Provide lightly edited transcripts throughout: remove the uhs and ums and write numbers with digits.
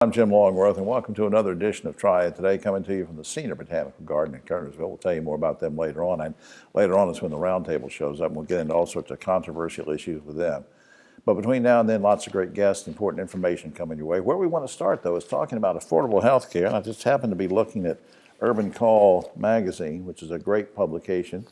I'm Jim Longworth, and welcome to another edition of Triad Today, coming to you from the Senior Botanical Garden in Kernersville. We'll tell you more about them later on, and later on is when the roundtable shows up, and we'll get into all sorts of controversial issues with them. But between now and then, lots of great guests, important information coming your way. Where we want to start, though, is talking about affordable health care. And I just happened to be looking at Urban Call magazine, which is a great publication.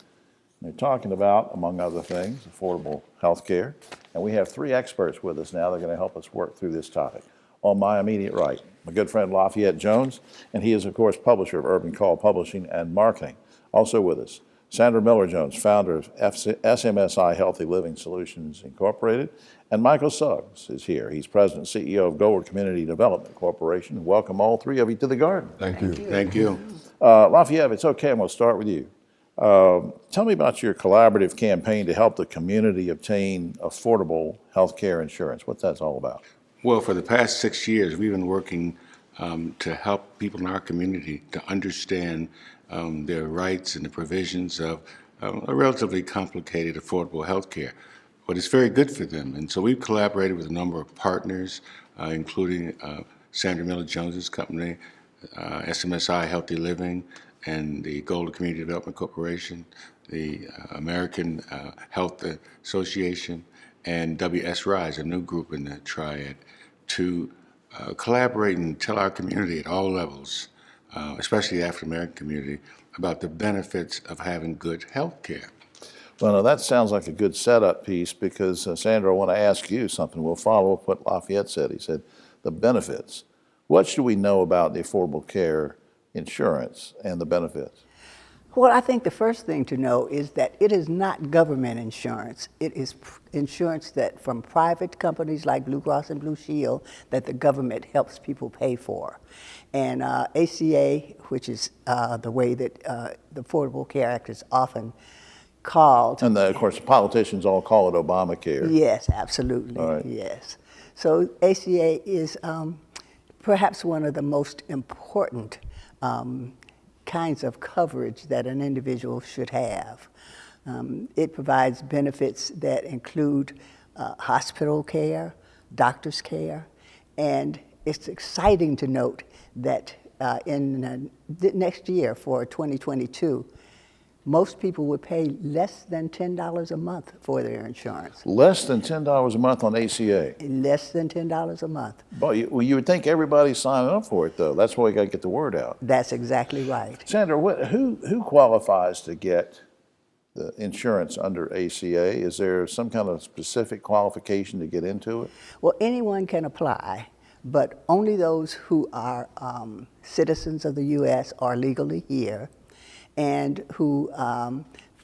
They're talking about, among other things, affordable health care. And we have three experts with us now that are going to help us work through this topic. On my immediate right, my good friend Lafayette Jones, and he is, of course, publisher of Urban Call Publishing and Marketing. Also with us, Sandra Miller-Jones, founder of SMSI Healthy Living Solutions Incorporated, and Michael Suggs is here. He's president and CEO of Goler Community Development Corporation. Welcome all three of you to the garden. Thank you. Thank you. Lafayette, if it's okay, I'm going to start with you. Tell me about your collaborative campaign to help the community obtain affordable health care insurance. What that's all about? Well, for the past 6 years, we've been working to help people in our community to understand their rights and the provisions of a relatively complicated, affordable health care. But it's very good for them. And so we've collaborated with a number of partners, including Sandra Miller-Jones's company, SMSI Healthy Living, and the Goler Community Development Corporation, the American Health Association, and WS Rise, a new group in the Triad, to collaborate and tell our community at all levels, especially the African American community, about the benefits of having good health care. Well, now that sounds like a good setup piece because, Sandra, I want to ask you something. We'll follow up what Lafayette said. He said the benefits. What should we know about the Affordable Care Insurance and the benefits? Well, I think the first thing to know is that it is not government insurance. It is insurance that from private companies like Blue Cross and Blue Shield that the government helps people pay for. And ACA, which is the way that the Affordable Care Act is often called. And of course, the politicians all call it Obamacare. Yes, absolutely. All right. Yes. So ACA is perhaps one of the most important kinds of coverage that an individual should have. It provides benefits that include hospital care, doctor's care, and it's exciting to note that in next year for 2022, most people would pay less than $10 a month for their insurance. Less than $10 a month on ACA? Less than $10 a month. Well, you would think everybody's signing up for it, though. That's why we got to get the word out. That's exactly right. Sandra, who qualifies to get the insurance under ACA? Is there some kind of specific qualification to get into it? Well, anyone can apply, but only those who are citizens of the U.S. are legally here and who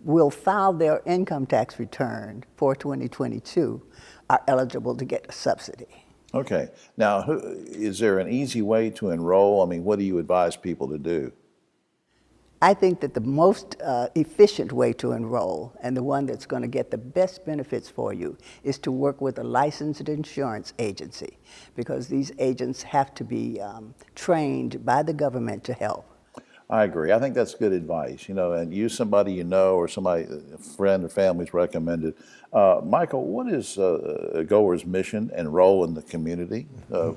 will file their income tax return for 2022 are eligible to get a subsidy. Okay. Now, is there an easy way to enroll? I mean, what do you advise people to do? I think that the most efficient way to enroll and the one that's going to get the best benefits for you is to work with a licensed insurance agency, because these agents have to be trained by the government to help. I agree. I think that's good advice, and use somebody you know or somebody, a friend or family's recommended. Michael, what is Goler's mission and role in the community?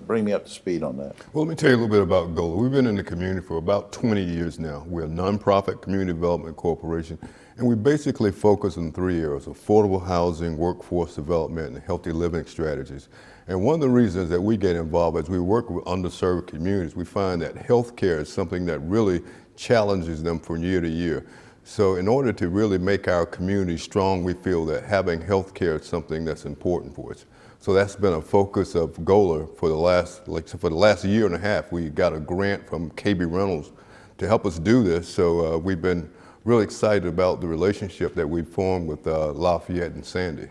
Bring me up to speed on that. Well, let me tell you a little bit about Goler. We've been in the community for about 20 years now. We're a nonprofit community development corporation, and we basically focus on 3 areas: affordable housing, workforce development, and healthy living strategies. And one of the reasons that we get involved as we work with underserved communities, we find that healthcare is something that really challenges them from year to year. So in order to really make our community strong, we feel that having healthcare is something that's important for us. So that's been a focus of Goler for the last year and a half. We got a grant from KB Reynolds to help us do this. So we've been really excited about the relationship that we've formed with Lafayette and Sandy.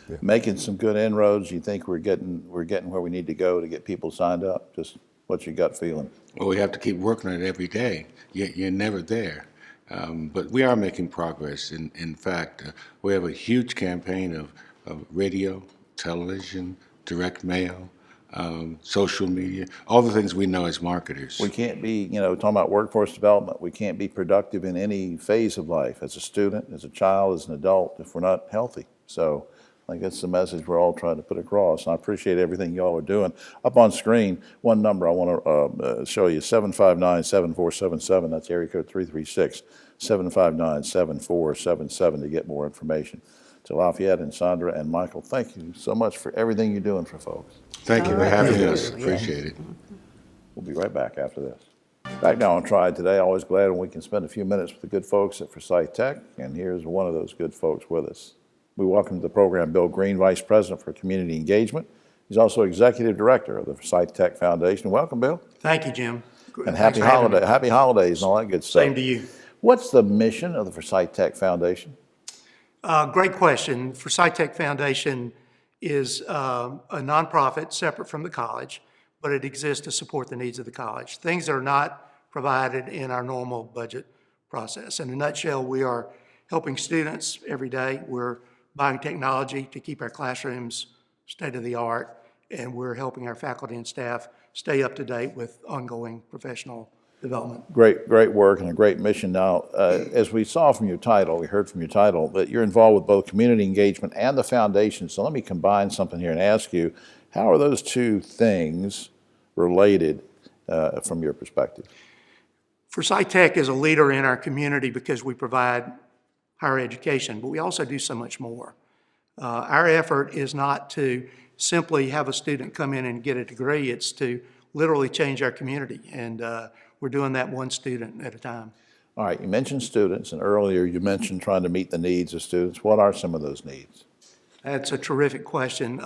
Yeah. Making some good inroads. You think we're getting where we need to go to get people signed up? Just what's your gut feeling? Well, we have to keep working on it every day. You're never there. But we are making progress. In fact, we have a huge campaign of radio, television, direct mail, social media, all the things we know as marketers. We can't be, talking about workforce development, we can't be productive in any phase of life, as a student, as a child, as an adult, if we're not healthy. So I think that's the message we're all trying to put across. And I appreciate everything y'all are doing. Up on screen, one number I want to show you, 759-7477. That's area code 336-759-7477 to get more information. To Lafayette and Sandra and Michael, thank you so much for everything you're doing for folks. Thank you for having us. Yeah. Appreciate it. We'll be right back after this. Back now on Triad Today. Always glad when we can spend a few minutes with the good folks at Forsyth Tech, and here's one of those good folks with us. We welcome to the program Bill Green, Vice President for Community Engagement. He's also Executive Director of the Forsyth Tech Foundation. Welcome, Bill. Thank you, Jim. And Thanks for having me. happy holidays and all that good stuff. Same to you. What's the mission of the Forsyth Tech Foundation? Great question. Forsyth Tech Foundation is a nonprofit separate from the college, but it exists to support the needs of the college. Things that are not provided in our normal budget process. In a nutshell, we are helping students every day. We're buying technology to keep our classrooms state of the art, and we're helping our faculty and staff stay up to date with ongoing professional development. Great work and a great mission. Now, as we saw from your title, we heard from your title, that you're involved with both community engagement and the foundation. So let me combine something here and ask you, how are those two things related from your perspective? Forsyth Tech is a leader in our community because we provide higher education, but we also do so much more. Our effort is not to simply have a student come in and get a degree, it's to literally change our community, and we're doing that one student at a time. All right, you mentioned students, and earlier you mentioned trying to meet the needs of students. What are some of those needs? That's a terrific question.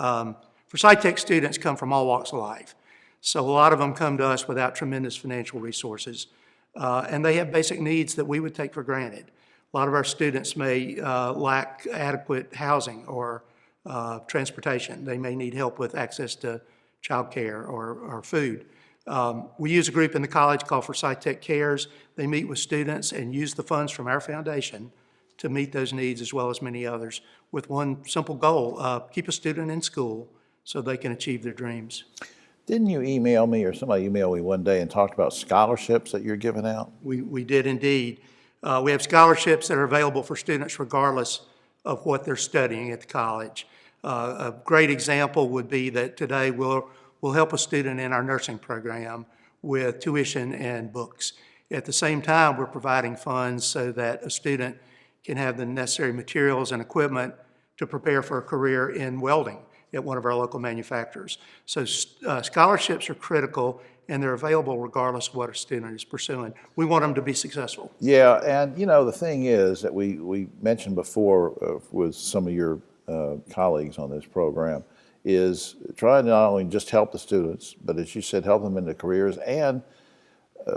Forsyth Tech students come from all walks of life, so a lot of them come to us without tremendous financial resources, and they have basic needs that we would take for granted. A lot of our students may lack adequate housing or transportation. They may need help with access to childcare or food. We use a group in the college called Forsyth Tech Cares. They meet with students and use the funds from our foundation to meet those needs as well as many others with one simple goal, keep a student in school so they can achieve their dreams. Didn't you email me, or somebody emailed me one day and talked about scholarships that you're giving out? We did indeed. We have scholarships that are available for students regardless of what they're studying at the college. A great example would be that today we'll help a student in our nursing program with tuition and books. At the same time, we're providing funds so that a student can have the necessary materials and equipment to prepare for a career in welding at one of our local manufacturers. So scholarships are critical, and they're available regardless of what a student is pursuing. We want them to be successful. Yeah, and you know, the thing is that we mentioned before with some of your colleagues on this program is try to not only just help the students, but as you said, help them into careers and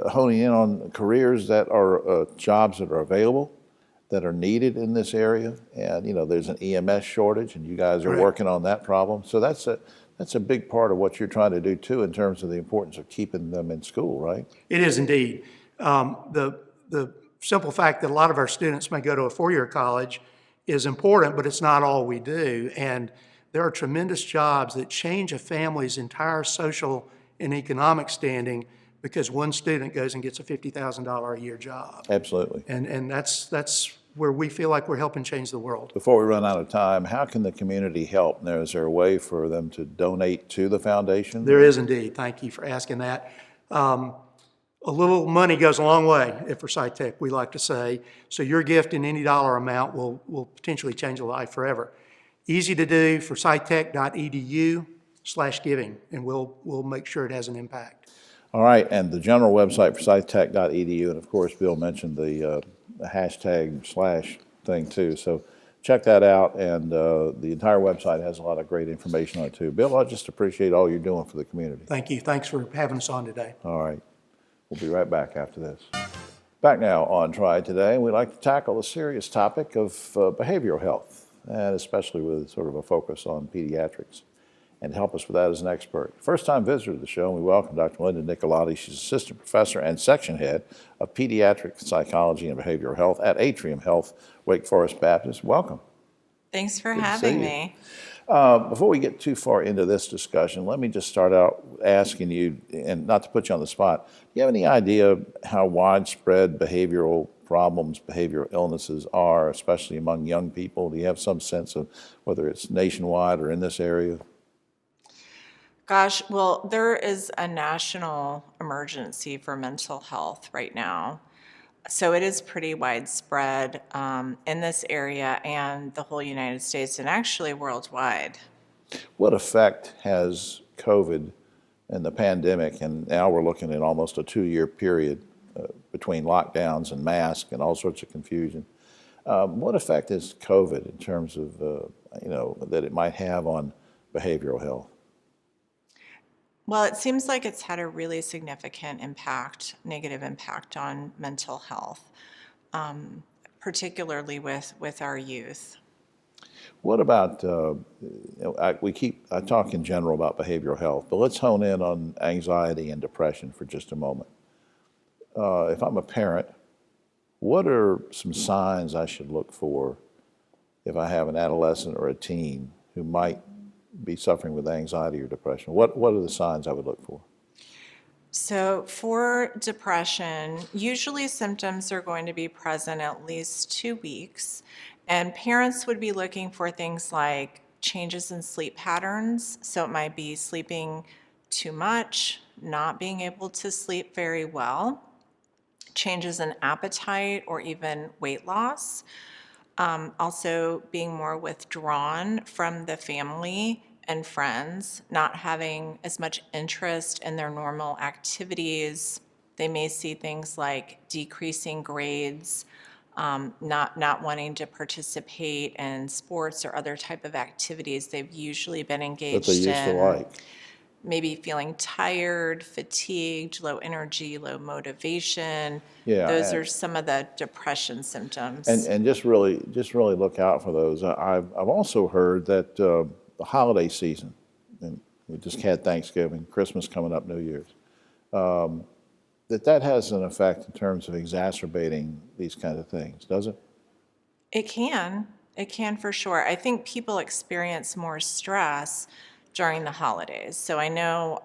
honing in on careers that are jobs that are available, that are needed in this area. And you know, there's an EMS shortage, and you guys are working on that problem. So that's a big part of what you're trying to do too, in terms of the importance of keeping them in school, right? It is indeed. The simple fact that a lot of our students may go to a four-year college is important, but it's not all we do. And there are tremendous jobs that change a family's entire social and economic standing because one student goes and gets a $50,000 a year job. Absolutely. And that's where we feel like we're helping change the world. Before we run out of time, how can the community help? Now, is there a way for them to donate to the foundation? There is indeed. Thank you for asking that. A little money goes a long way at Forsyth Tech, we like to say. So your gift in any dollar amount will potentially change a life forever. Easy to do, forsythtech.edu/giving, and we'll make sure it has an impact. All right, and the general website, forsythtech.edu, and of course, Bill mentioned the hashtag / thing too. So check that out, and the entire website has a lot of great information on it too. Bill, I just appreciate all you're doing for the community. Thank you. Thanks for having us on today. All right, we'll be right back after this. Back now on Triad Today, we'd like to tackle the serious topic of behavioral health, and especially with sort of a focus on pediatrics. And to help us with that is an expert. First-time visitor to the show, and we welcome Dr. Linda Nicolati. She's assistant professor and section head of pediatric psychology and behavioral health at Atrium Health, Wake Forest Baptist. Welcome. Thanks for Good to having see you. me. Before we get too far into this discussion, let me just start out asking you, and not to put you on the spot, do you have any idea how widespread behavioral problems behavioral illnesses are, especially among young people? Do you have some sense of whether it's nationwide or in this area? Gosh, well, there is a national emergency for mental health right now. So it is pretty widespread in this area and the whole United States and actually worldwide. What effect has COVID and the pandemic, and now we're looking at almost a 2-year period between lockdowns and masks and all sorts of confusion. What effect has COVID in terms of, that it might have on behavioral health? Well, it seems like it's had a really significant impact, negative impact on mental health, particularly with our youth. What about, I talk in general about behavioral health, but let's hone in on anxiety and depression for just a moment. If I'm a parent, what are some signs I should look for if I have an adolescent or a teen who might be suffering with anxiety or depression? What are the signs I would look for? So for depression, usually symptoms are going to be present at least 2 weeks, and parents would be looking for things like changes in sleep patterns. So it might be sleeping too much, not being able to sleep very well, changes in appetite or even weight loss, also being more withdrawn from the family and friends, not having as much interest in their normal activities. They may see things like decreasing grades, not wanting to participate in sports or other type of activities they've usually been engaged That they used to like. Maybe feeling tired, fatigued, low energy, low motivation. Yeah, Those and- are some of the depression symptoms. And just really look out for those. I've also heard that the holiday season, and we just had Thanksgiving, Christmas coming up, New Year's, that has an effect in terms of exacerbating these kinds of things, does it? It can for sure. I think people experience more stress during the holidays. So I know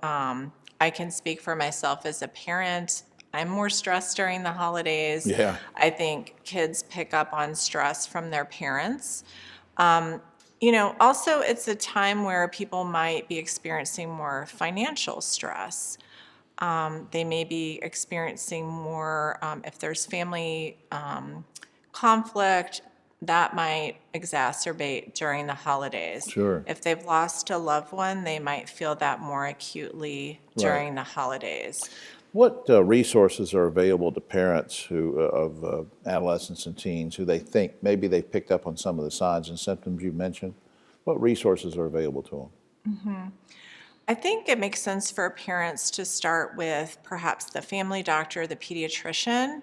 I can speak for myself as a parent. I'm more stressed during the holidays. Yeah. I think kids pick up on stress from their parents. Also it's a time where people might be experiencing more financial stress. They may be experiencing more, if there's family conflict, that might exacerbate during the holidays. Sure. If they've lost a loved one, they might feel that more acutely during the holidays. What resources are available to parents of adolescents and teens who they think maybe they've picked up on some of the signs and symptoms you mentioned? What resources are available to them? I think it makes sense for parents to start with perhaps the family doctor, the pediatrician.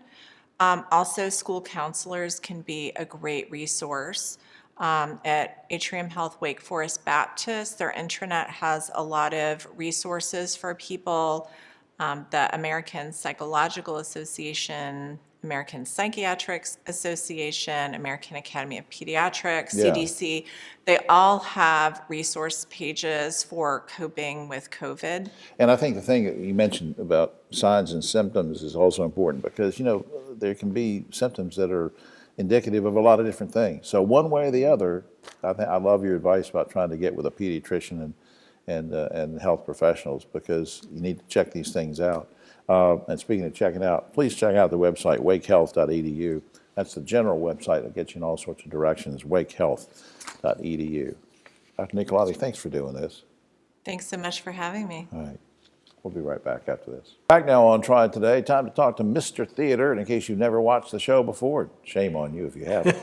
Also, school counselors can be a great resource. At Atrium Health Wake Forest Baptist, their intranet has a lot of resources for people. The American Psychological Association, American Psychiatric Association, American Academy of Pediatrics, Yeah. CDC, they all have resource pages for coping with COVID. And I think the thing that you mentioned about signs and symptoms is also important because, there can be symptoms that are indicative of a lot of different things. So one way or the other, I love your advice about trying to get with a pediatrician and health professionals because you need to check these things out. And speaking of checking out, please check out the website, wakehealth.edu. That's the general website that gets you in all sorts of directions, wakehealth.edu. Dr. Nicolati, thanks for doing this. Thanks so much for having me. All right. We'll be right back after this. Back now on Triad Today, time to talk to Mr. Theater. And in case you've never watched the show before, shame on you if you haven't.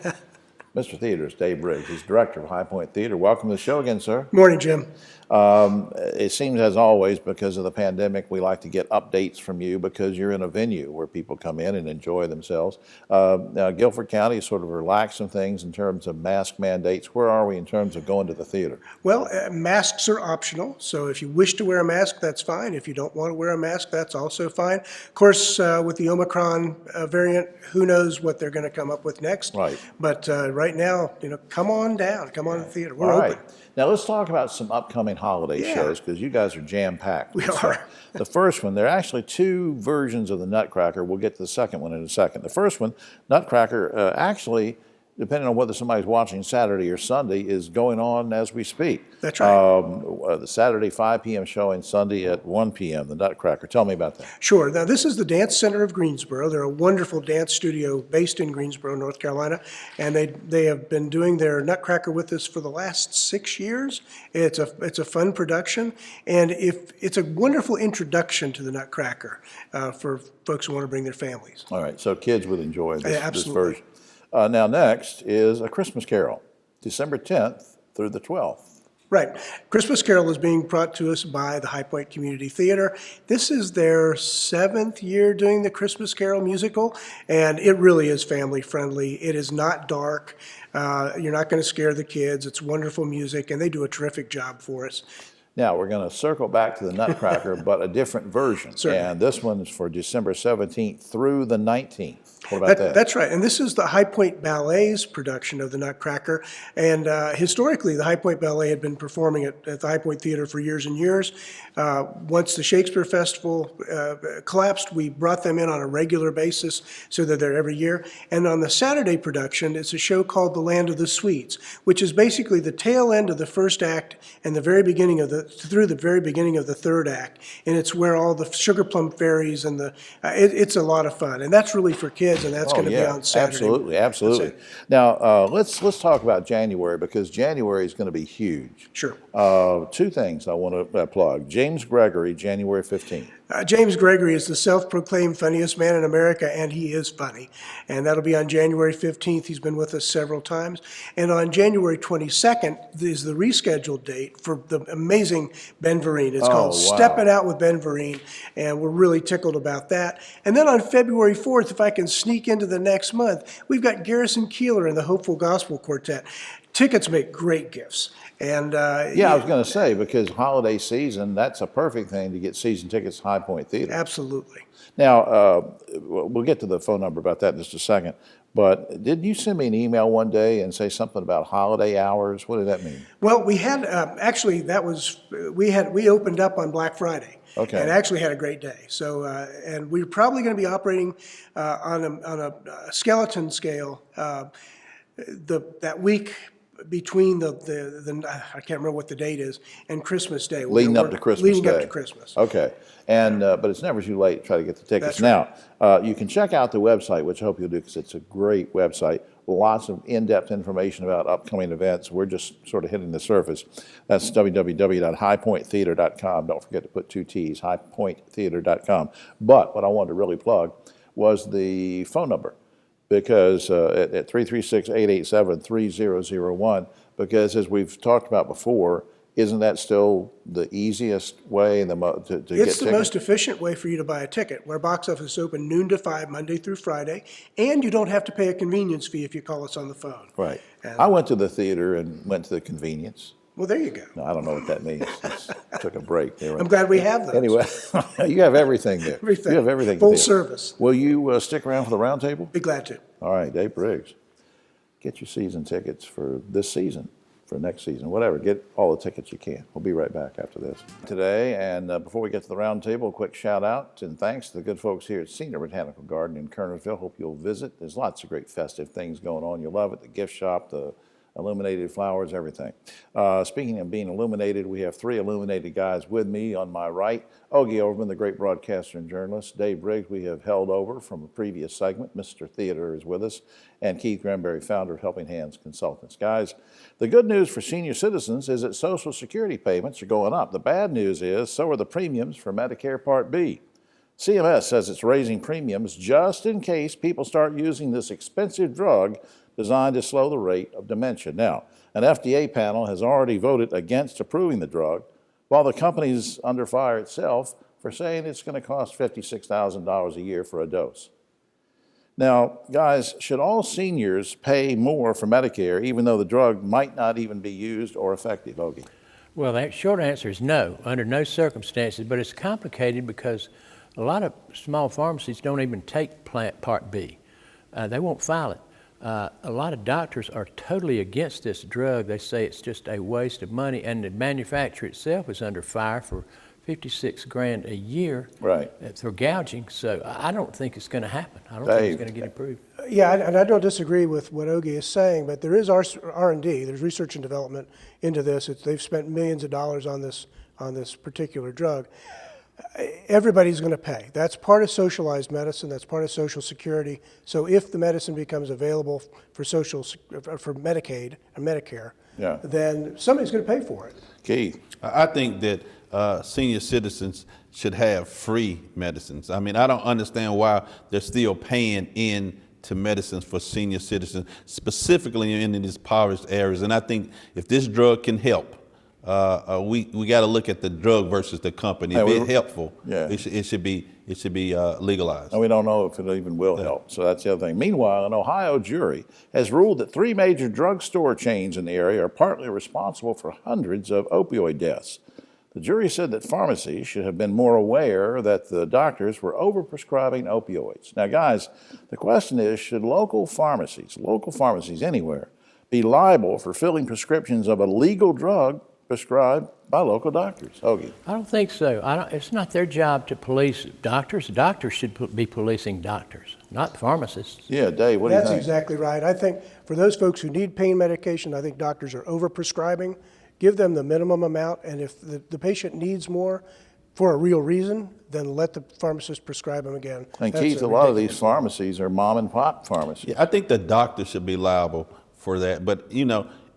Mr. Theater is Dave Briggs. He's director of High Point Theater. Welcome to the show again, sir. Morning, Jim. It seems, as always, because of the pandemic, we like to get updates from you because you're in a venue where people come in and enjoy themselves. Now, Guilford County has sort of relaxed some things in terms of mask mandates. Where are we in terms of going to the theater? Well, masks are optional, so if you wish to wear a mask, that's fine. If you don't want to wear a mask, that's also fine. Of course, with the Omicron variant, who knows what they're going to come up with next. Right. But right now, come on down, come on to the theater. We're All open. right. Now let's talk about some upcoming holiday Yeah. shows because you guys are jam-packed. We So, are. the first one, there are actually two versions of the Nutcracker. We'll get to the second one in a second. The first one, Nutcracker, actually, depending on whether somebody's watching Saturday or Sunday, is going on as we speak. That's right. The Saturday 5 p.m. showing, Sunday at 1 p.m., the Nutcracker. Tell me about that. Sure. Now, this is the Dance Center of Greensboro. They're a wonderful dance studio based in Greensboro, North Carolina, and they have been doing their Nutcracker with us for the last 6 years. It's a fun production, and it's a wonderful introduction to the Nutcracker for folks who want to bring their families. All right, so kids would enjoy this Absolutely. version. Now, next is A Christmas Carol, December 10th through the 12th. Right. Christmas Carol is being brought to us by the High Point Community Theater. This is their 7th year doing the Christmas Carol musical, and it really is family friendly. It is not dark. You're not going to scare the kids. It's wonderful music, and they do a terrific job for us. Now, we're going to circle back to the Nutcracker, but a different version. Certainly. And this one's for December 17th through the 19th. What about that? That's right. And this is the High Point Ballet's production of the Nutcracker. And historically, the High Point Ballet had been performing at the High Point Theater for years and years. Once the Shakespeare Festival collapsed, we brought them in on a regular basis, so they're there every year. And on the Saturday production, it's a show called The Land of the Sweets, which is basically the tail end of the first act and the very beginning of through the very beginning of the third act. And it's where all the sugar plum fairies and it's a lot of fun. And that's really for kids. And that's going to be on Saturday. Absolutely. Now, let's talk about January because January is going to be huge. Sure. Two things I want to plug. James Gregory, January 15th. James Gregory is the self-proclaimed funniest man in America, and he is funny. And that'll be on January 15th. He's been with us several times. And on January 22nd is the rescheduled date for the amazing Ben Vereen. It's called wow. Stepping Out with Ben Vereen, and we're really tickled about that. And then on February 4th, if I can sneak into the next month, we've got Garrison Keillor and the Hopeful Gospel Quartet. Tickets make great gifts. And Yeah, I was going to say, because holiday season, that's a perfect thing to get season tickets to High Point Theater. Absolutely. Now, we'll get to the phone number about that in just a second. But didn't you send me an email one day and say something about holiday hours? What did that mean? Well, we had actually we opened up on Black Friday. Okay. And actually had a great day. So and we're probably going to be operating on a skeleton scale that week between the I can't remember what the date is, and Christmas Day. Leading up to Christmas Leading Day. up to Christmas. Okay. And but it's never too late to try to get the tickets. That's right. Now, you can check out the website, which I hope you'll do because it's a great website. Lots of in-depth information about upcoming events. We're just sort of hitting the surface. That's www.highpointtheater.com. Don't forget to put 2 T's, highpointtheater.com. But what I wanted to really plug was the phone number, because at 336-887-3001, because as we've talked about before, isn't that still the easiest way to get It's tickets? the most efficient way for you to buy a ticket. Our box office is open noon to 5, Monday through Friday, and you don't have to pay a convenience fee if you call us on the phone. Right. And- I went to the theater and went to the convenience. Well, there you go. No, I don't know what that means. Just took a break there. I'm glad we have those. Anyway, you have everything there. Everything. You have everything Full there. service. Will you stick around for the roundtable? Be glad to. All right, Dave Briggs. Get your season tickets for this season, for next season, whatever. Get all the tickets you can. We'll be right back after this. Today, and before we get to the roundtable, a quick shout out and thanks to the good folks here at Senior Botanical Garden in Kernersville. Hope you'll visit. There's lots of great festive things going on. You'll love it. The gift shop, the illuminated flowers, everything. Speaking of being illuminated, we have 3 illuminated guys with me. On my right, Ogie Overman, the great broadcaster and journalist. Dave Briggs, we have held over from a previous segment. Mr. Theater is with us. And Keith Granberry, founder of Helping Hands Consultants. Guys, the good news for senior citizens is that Social Security payments are going up. The bad news is so are the premiums for Medicare Part B. CMS says it's raising premiums just in case people start using this expensive drug designed to slow the rate of dementia. Now, an FDA panel has already voted against approving the drug, while the company's under fire itself for saying it's going to cost $56,000 a year for a dose. Now, guys, should all seniors pay more for Medicare even though the drug might not even be used or effective, Ogie? Well, the short answer is no, under no circumstances, but it's complicated because a lot of small pharmacies don't even take Part B. They won't file it. A lot of doctors are totally against this drug. They say it's just a waste of money, and the manufacturer itself is under fire for 56 grand a year Right. for gouging. So I don't think it's going to happen. I don't think Dave. it's going to get approved. Yeah, and I don't disagree with what Ogie is saying, but there is R&D, there's research and development into this. They've spent millions of dollars on this particular drug. Everybody's going to pay. That's part of socialized medicine. That's part of Social Security. So if the medicine becomes available for Medicaid and Medicare, Yeah. then somebody's going to pay for it. Keith, I think that senior citizens should have free medicines. I mean, I don't understand why they're still paying in to medicines for senior citizens, specifically in these impoverished areas. And I think if this drug can help, we got to look at the drug versus the company. Hey, If it's helpful, yeah. it should be legalized. and we don't know if it even will help. So that's the other thing. Meanwhile, an Ohio jury has ruled that 3 major drugstore chains in the area are partly responsible for hundreds of opioid deaths. The jury said that pharmacies should have been more aware that the doctors were overprescribing opioids. Now, guys, the question is, should local pharmacies anywhere, be liable for filling prescriptions of a legal drug prescribed by local doctors? Ogie. I don't think so. It's not their job to police doctors. Doctors should be policing doctors, not pharmacists. Yeah, Dave, what do you That's think? exactly right. I think for those folks who need pain medication, I think doctors are overprescribing. Give them the minimum amount, and if the patient needs more for a real reason, then let the pharmacist prescribe them again. And That's Keith, a lot of ridiculous. these pharmacies are mom and pop pharmacies. Yeah, I think the doctor should be liable for that. But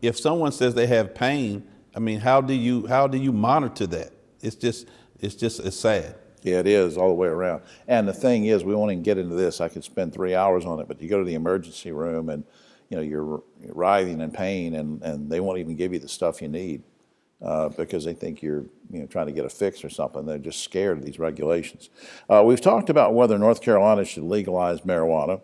if someone says they have pain, I mean, how do you monitor that? It's sad. Yeah, it is all the way around. And the thing is, we won't even get into this. I could spend 3 hours on it, but you go to the emergency room and you're writhing in pain, and they won't even give you the stuff you need because they think you're trying to get a fix or something. They're just scared of these regulations. We've talked about whether North Carolina should legalize marijuana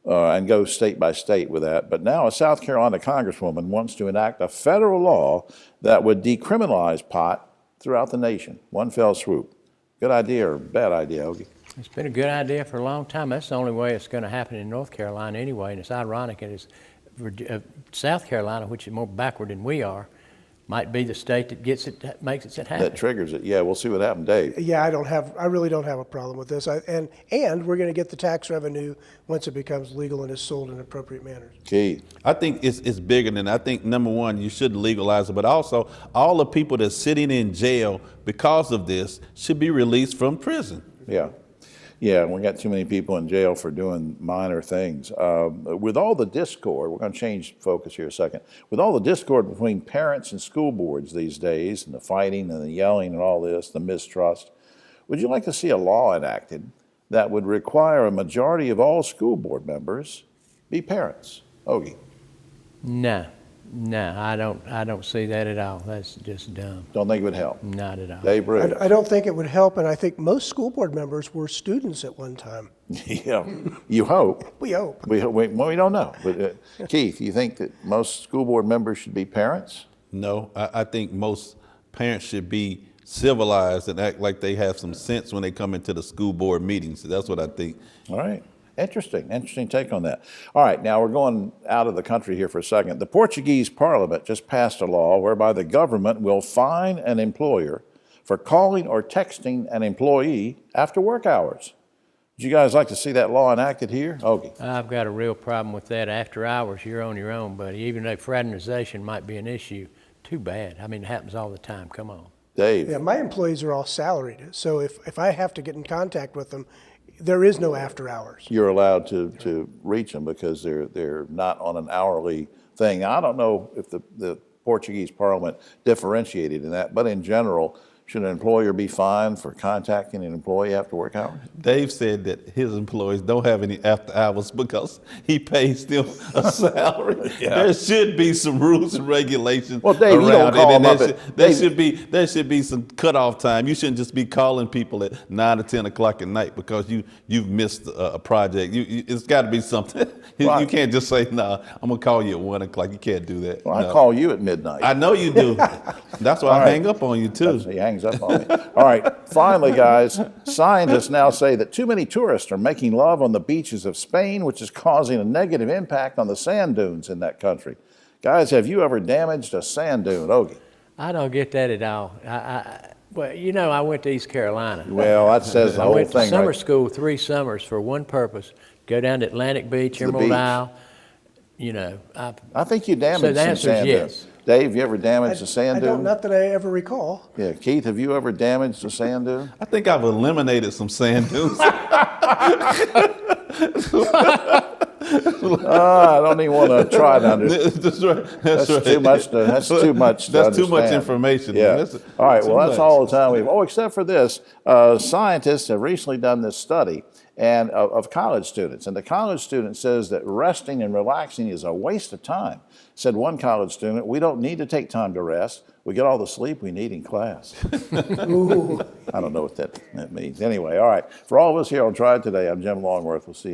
and go state by state with that. But now a South Carolina congresswoman wants to enact a federal law that would decriminalize pot throughout the nation. One fell swoop. Good idea or bad idea, Ogie? It's been a good idea for a long time. That's the only way it's going to happen in North Carolina anyway. And it's ironic. South Carolina, which is more backward than we are, might be the state that makes it happen. That triggers it. Yeah, we'll see what happens, Dave. Yeah, I really don't have a problem with this. And we're going to get the tax revenue once it becomes legal and is sold in appropriate manners. Keith. I think it's bigger than that. I think, number one, you should legalize it, but also all the people that's sitting in jail because of this should be released from prison. Yeah. Yeah, we got too many people in jail for doing minor things. With all the discord, we're going to change focus here a second. With all the discord between parents and school boards these days, and the fighting and the yelling and all this, the mistrust, would you like to see a law enacted that would require a majority of all school board members be parents? Ogie. No, I don't see that at all. That's just dumb. Don't think it would help. Not at all. Dave Bruce. I don't think it would help, and I think most school board members were students at one time. Yeah, you hope. We hope. We don't know. But Keith, you think that most school board members should be parents? No, I think most parents should be civilized and act like they have some sense when they come into the school board meetings. That's what I think. All right. Interesting take on that. All right, now we're going out of the country here for a second. The Portuguese parliament just passed a law whereby the government will fine an employer for calling or texting an employee after work hours. Would you guys like to see that law enacted here? Ogie. I've got a real problem with that. After hours, you're on your own, buddy. Even though fraternization might be an issue, too bad. I mean, it happens all the time. Come on. Dave. Yeah, my employees are all salaried, so if I have to get in contact with them, there is no after hours. You're allowed to reach them because they're not on an hourly thing. Now, I don't know if the Portuguese parliament differentiated in that, but in general, should an employer be fined for contacting an employee after work hours? Dave said that his employees don't have any after hours because he pays them a salary. Yeah. There should be some rules and regulations Well, Dave, you don't around call it. And them up there should be some cutoff time. You shouldn't just be calling people at 9 or 10 o'clock at night because you've missed a project. It's got to be something. Well, you can't just say, "No, I'm gonna call you at 1 o'clock." You can't do that. Well, No. I call you at midnight. I know you do. That's why All I right. hang up on you too. So you hang hangs up on me. All right, finally, guys, scientists now say that too many tourists are making love on the beaches of Spain, which is causing a negative impact on the sand dunes in that country. Guys, have you ever damaged a sand dune, Ogie? I don't get that at all. Well, you know, I went to East Carolina. Well, that says the I whole went to thing, summer right? school 3 summers for one purpose: go down to Atlantic Beach, the Emerald beach. Isle. You know, I think you damaged So the some answer is sand yes. dunes. Dave, you ever damaged a sand I dune? don't, not that I ever recall. Yeah, Keith, have you ever damaged a sand dune? I think I've eliminated some sand dunes. I don't even want to try to understand. That's right. That's right. too much. That's too much. That's too much understand. information. Yeah. Man. That's all right. too Well, that's much. all the time we have. Oh, except for this, scientists have recently done this study and of college students, and the college student says that resting and relaxing is a waste of time. Said one college student, "We don't need to take time to rest. We get all the sleep we need in class." I don't know what that means. Anyway, all right. For all of us here on Triad Today, I'm Jim Longworth. We'll see you.